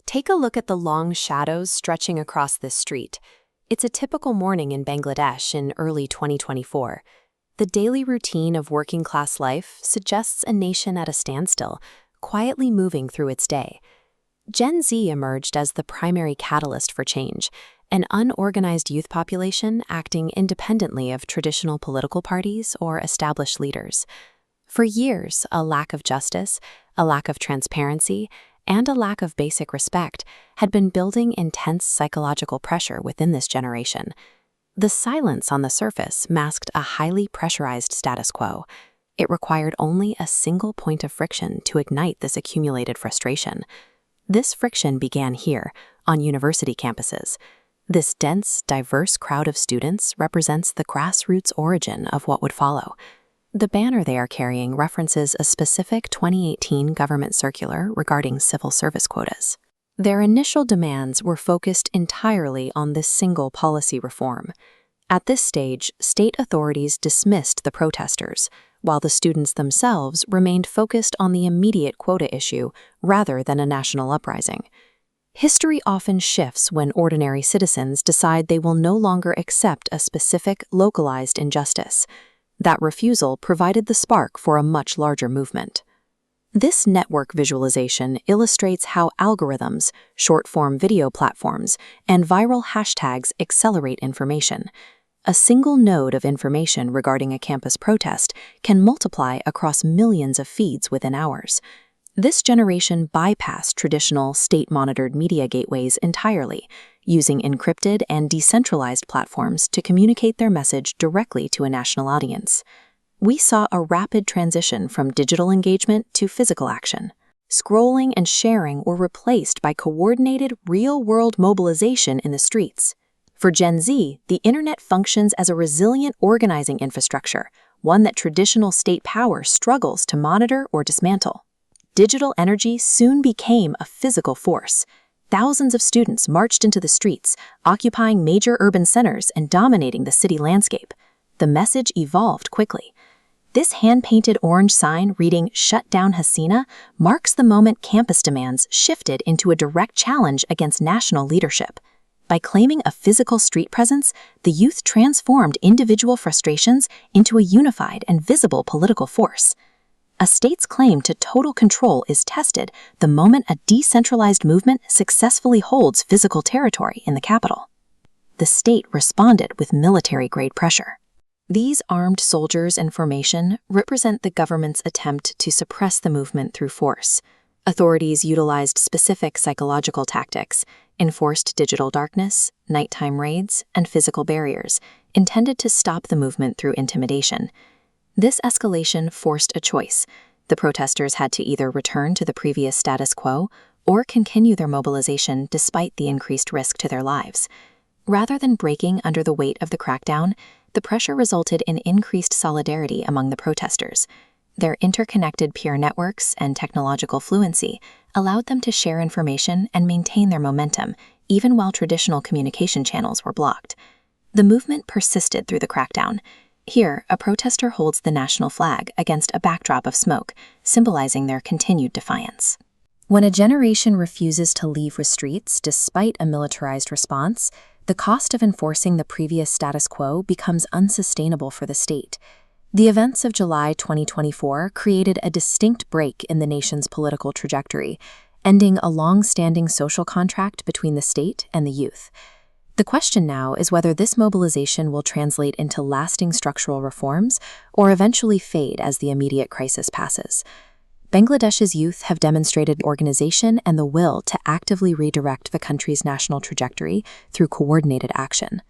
Take a look at the long shadows stretching across this street. It's a typical morning in Bangladesh in early 2024. The daily routine of working-class life suggests a nation at a standstill, quietly moving through its day. Gen Z emerged as the primary catalyst for change, an unorganized youth population acting independently of traditional political parties or established leaders. For years, a lack of justice, a lack of transparency, and a lack of basic respect had been building intense psychological pressure within this generation. The silence on the surface masked a highly pressurized status quo. It required only a single point of friction to ignite this accumulated frustration. This friction began here, on university campuses. This dense, diverse crowd of students represents the grassroots origin of what would follow. The banner they are carrying references a specific 2018 government circular regarding civil service quotas. Their initial demands were focused entirely on this single policy reform. At this stage, state authorities dismissed the protesters, while the students themselves remained focused on the immediate quota issue rather than a national uprising. History often shifts when ordinary citizens decide they will no longer accept a specific, localized injustice. That refusal provided the spark for a much larger movement. This network visualization illustrates how algorithms, short-form video platforms, and viral hashtags accelerate information. A single node of information regarding a campus protest can multiply across millions of feeds within hours. This generation bypassed traditional state-monitored media gateways entirely, using encrypted and decentralized platforms to communicate their message directly to a national audience. We saw a rapid transition from digital engagement to physical action. Scrolling and sharing were replaced by coordinated, real-world mobilization in the streets. For Gen Z, the internet functions as a resilient organizing infrastructure, one that traditional state power struggles to monitor or dismantle. Digital energy soon became a physical force. Thousands of students marched into the streets, occupying major urban centers and dominating the city landscape. The message evolved quickly. This hand-painted orange sign reading "Shut Down Hasina" marks the moment campus demands shifted into a direct challenge against national leadership. By claiming a physical street presence, the youth transformed individual frustrations into a unified and visible political force. A state's claim to total control is tested the moment a decentralized movement successfully holds physical territory in the capital. The state responded with military-grade pressure. These armed soldiers in formation represent the government's attempt to suppress the movement through force. Authorities utilized specific psychological tactics, enforced digital darkness, nighttime raids, and physical barriers, intended to stop the movement through intimidation. This escalation forced a choice. The protesters had to either return to the previous status quo or continue their mobilization despite the increased risk to their lives. Rather than breaking under the weight of the crackdown, the pressure resulted in increased solidarity among the protesters. Their interconnected peer networks and technological fluency allowed them to share information and maintain their momentum, even while traditional communication channels were blocked. The movement persisted through the crackdown. Here, a protester holds the national flag against a backdrop of smoke, symbolizing their continued defiance. When a generation refuses to leave the streets despite a militarized response, the cost of enforcing the previous status quo becomes unsustainable for the state. The events of July 2024 created a distinct break in the nation's political trajectory, ending a long-standing social contract between the state and the youth. The question now is whether this mobilization will translate into lasting structural reforms or eventually fade as the immediate crisis passes. Bangladesh's youth have demonstrated organization and the will to actively redirect the country's national trajectory through coordinated action.